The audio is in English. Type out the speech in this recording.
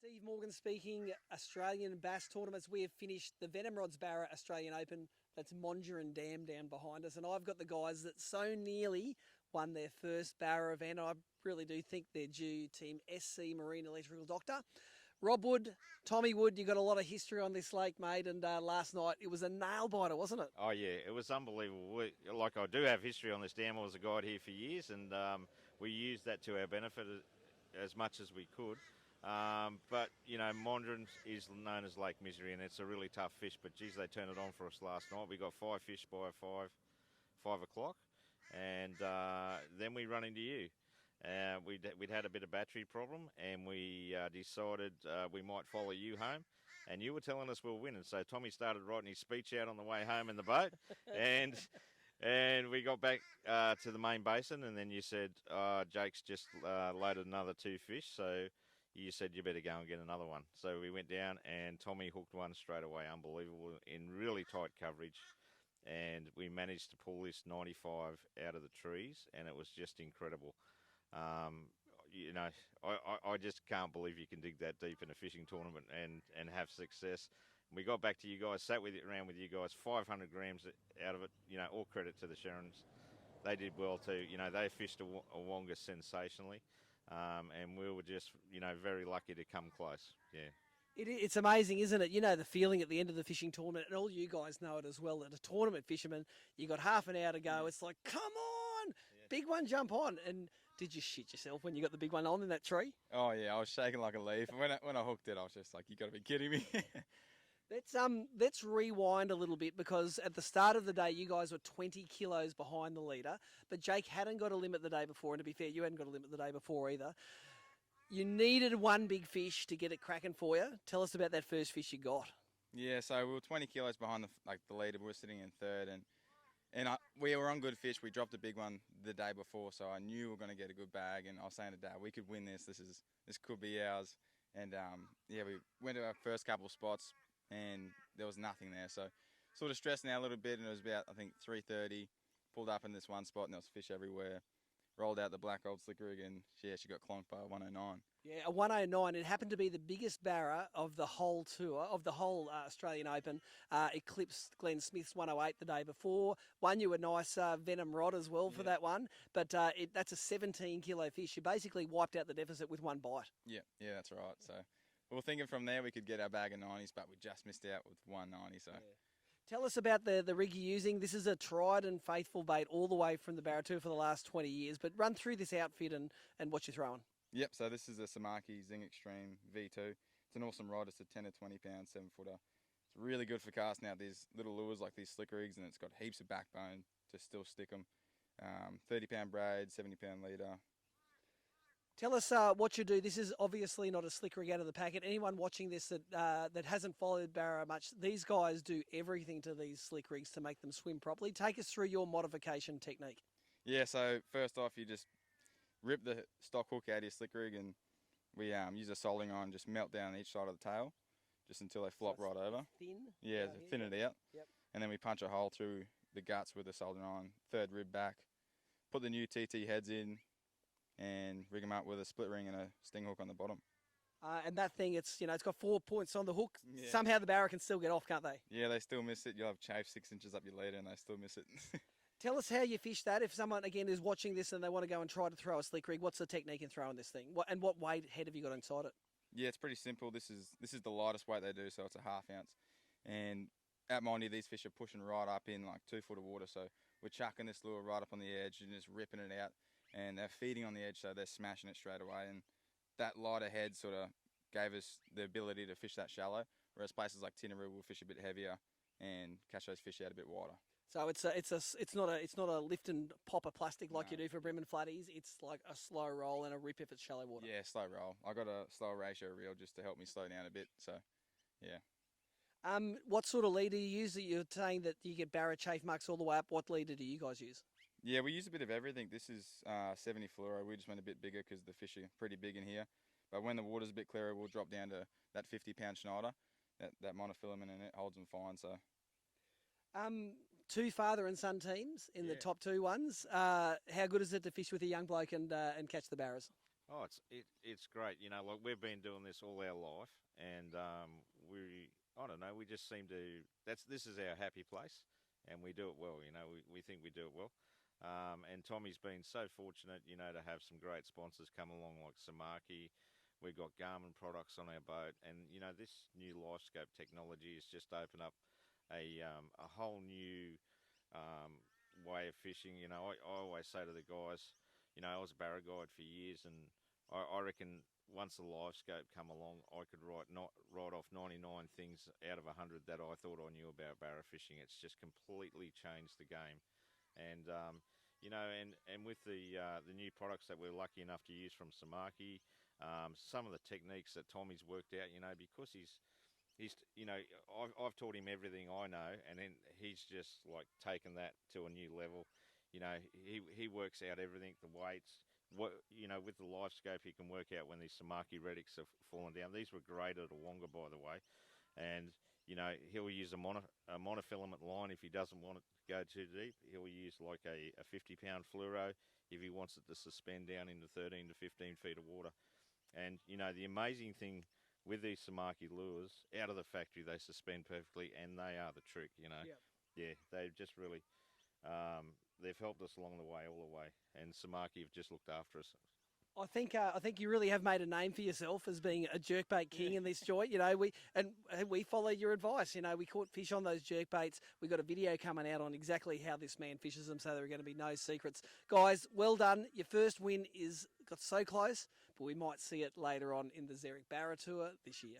Steve Morgan speaking, Australian Bass Tournaments. We have finished the Venom BARRA Australian Open. That's Monduran Dam down behind us. And I've got the guys that so nearly won their first Barra event. I really do think they're due Team SCMarine Doctor. Rob Wood, Tommy Wood, you got a lot of history on this lake, mate. And last night it was a nail biter, wasn't it? Oh, yeah, it was unbelievable. Like, I do have history on this dam. I was a guide here for years, and we used that to our benefit as much as we could. But, you know, Monduran is known as Lake Misery, and it's a really tough fish. But, geez, they turned it on for us last night. We got 5 fish by 5 o'clock, and then we run into you. We'd had a bit of battery problem, and we decided we might follow you home. And you were telling us we'll win. And so Tommy started writing his speech out on the way home in the boat. And we got back to the main basin, and then you said, Jake's just loaded another 2 fish. So you said you better go and get another one. So we went down, and Tommy hooked one straight away. Unbelievable, in really tight coverage. And we managed to pull this 95 out of the trees, and it was just incredible. You know, I just can't believe you can dig that deep in a fishing tournament and have success. We got back to you guys, sat around with you guys, 500 grams out of it. You know, all credit to the Schwerins. They did well too. You know, they fished Awoonga sensationally, and we were just, you know, very lucky to come close. Yeah. It's amazing, isn't it? You know the feeling at the end of the fishing tournament, and all you guys know it as well, that a tournament fisherman, you got half an hour to go. It's like, come on, big one, jump on. And did you shit yourself when you got the big one on in that tree? Oh, yeah, I was shaking like a leaf. When I hooked it, I was just like, you got to be kidding me. Let's rewind a little bit, because at the start of the day, you guys were 20 kilos behind the leader, but Jake hadn't got a limit the day before, and to be fair, you hadn't got a limit the day before either. You needed one big fish to get it cracking for you. Tell us about that first fish you got. Yeah, so we were 20 kilos behind the leader. We were sitting in third, and we were on good fish. We dropped a big one the day before, so I knew we were going to get a good bag. And I was saying to Dad, we could win this. This could be ours. And yeah, we went to our first couple of spots, and there was nothing there. So sort of stressing out a little bit, and it was about, I think, 3:30. Pulled up in this one spot, and there was fish everywhere. Rolled out the black old slick rig, and yeah, she got clonked by a 109. Yeah, a 109. It happened to be the biggest barra of the whole tour, of the whole Australian Open. Eclipsed Glenn Smith's 108 the day before. Won you a nice Venom rod as well for that one. But that's a 17-kilo fish. You basically wiped out the deficit with one bite. Yeah, that's right. So we were thinking from there we could get our bag of 90s, but we just missed out with 190. So. Yeah. Tell us about the rig you're using. This is a tried and faithful bait all the way from the Barra Tour for the last 20 years. But run through this outfit and what you're throwing. Yep, so this is a Samaki Zing Extreme V2. It's an awesome rod. It's a 10 to 20 pound 7-footer. It's really good for casting out these little lures like these slick rigs, and it's got heaps of backbone to still stick them. 30 pound braid, 70 pound leader. Tell us what you do. This is obviously not a slick rig out of the packet. Anyone watching this that hasn't followed Barra much, these guys do everything to these slick rigs to make them swim properly. Take us through your modification technique. Yeah, so first off, you just rip the stock hook out of your slick rig, and we use a soldering iron, just melt down each side of the tail, just until they flop right over. Thin? Yeah, thin it out. Yep. And then we punch a hole through the guts with the soldering iron, third rib back, put the new TT heads in, and rig them up with a split ring and a sting hook on the bottom. And that thing, it's got 4 points on the hook. Yeah. Somehow the barra can still get off, can't they? Yeah, they still miss it. You'll have chafe 6 inches up your leader, and they still miss it. Tell us how you fish that. If someone, again, is watching this and they want to go and try to throw a slick rig, what's the technique in throwing this thing? What weight head have you got inside it? Yeah, it's pretty simple. This is the lightest weight they do, so it's a ½ ounce. And at Mondy, these fish are pushing right up in like 2 foot of water, so we're chucking this lure right up on the edge and just ripping it out. And they're feeding on the edge, so they're smashing it straight away. And that lighter head sort of gave us the ability to fish that shallow, whereas places like Tinaroo will fish a bit heavier and catch those fish out a bit wider. So it's not a lift and pop of plastic like you do for brim and flatties. It's like a slow roll and a rip if it's shallow water. Yeah, slow roll. I got a slow ratio reel just to help me slow down a bit. So, yeah. What sort of leader do you use? You're saying that you get Barra chafe marks all the way up. What leader do you guys use? Yeah, we use a bit of everything. This is 70 fluoro. We just went a bit bigger because the fish are pretty big in here. But when the water's a bit clearer, we'll drop down to that 50-pound Schneider. That monofilament in it holds them fine. So. 2 father and son teams in the top 2 ones. How good is it to fish with a young bloke and catch the barras? Oh, it's great. You know, like we've been doing this all our life, and I don't know, we just seem to this is our happy place, and we do it well. You know, we think we do it well. And Tommy's been so fortunate, you know, to have some great sponsors come along like Samaki. We've got Garmin products on our boat, and you know, this new LifeScope technology has just opened up a whole new way of fishing. You know, I always say to the guys, you know, I was a barra guide for years, and I reckon once the live scope come along, I could write off 99 things out of 100 that I thought I knew about barra fishing. It's just completely changed the game, and you know, and with the new products that we're lucky enough to use from Samaki, some of the techniques that Tommy's worked out, you know, because he's you know, I've taught him everything I know, and then he's just like taken that to a new level. You know, he works out everything, the weights. What, you know, with the live scope, he can work out when these Samaki redics are falling down. These were great at Awoonga, by the way, and you know, he'll use a monofilament line if he doesn't want it to go too deep. He'll use like a 50-pound fluoro if he wants it to suspend down into 13 to 15 feet of water. And you know, the amazing thing with these Samaki lures, out of the factory, they suspend perfectly, and they are the trick. You know, Yep. yeah, they've just really. They've helped us along the way, all the way, and Samaki have just looked after us. I think you really have made a name for yourself as being a jerkbait king in this joint. You know, we follow your advice. You know, we caught fish on those jerkbaits. We got a video coming out on exactly how this man fishes them, so there are going to be no secrets. Guys, well done. Your first win got so close, but we might see it later on in the Zerrick Barra Tour this year.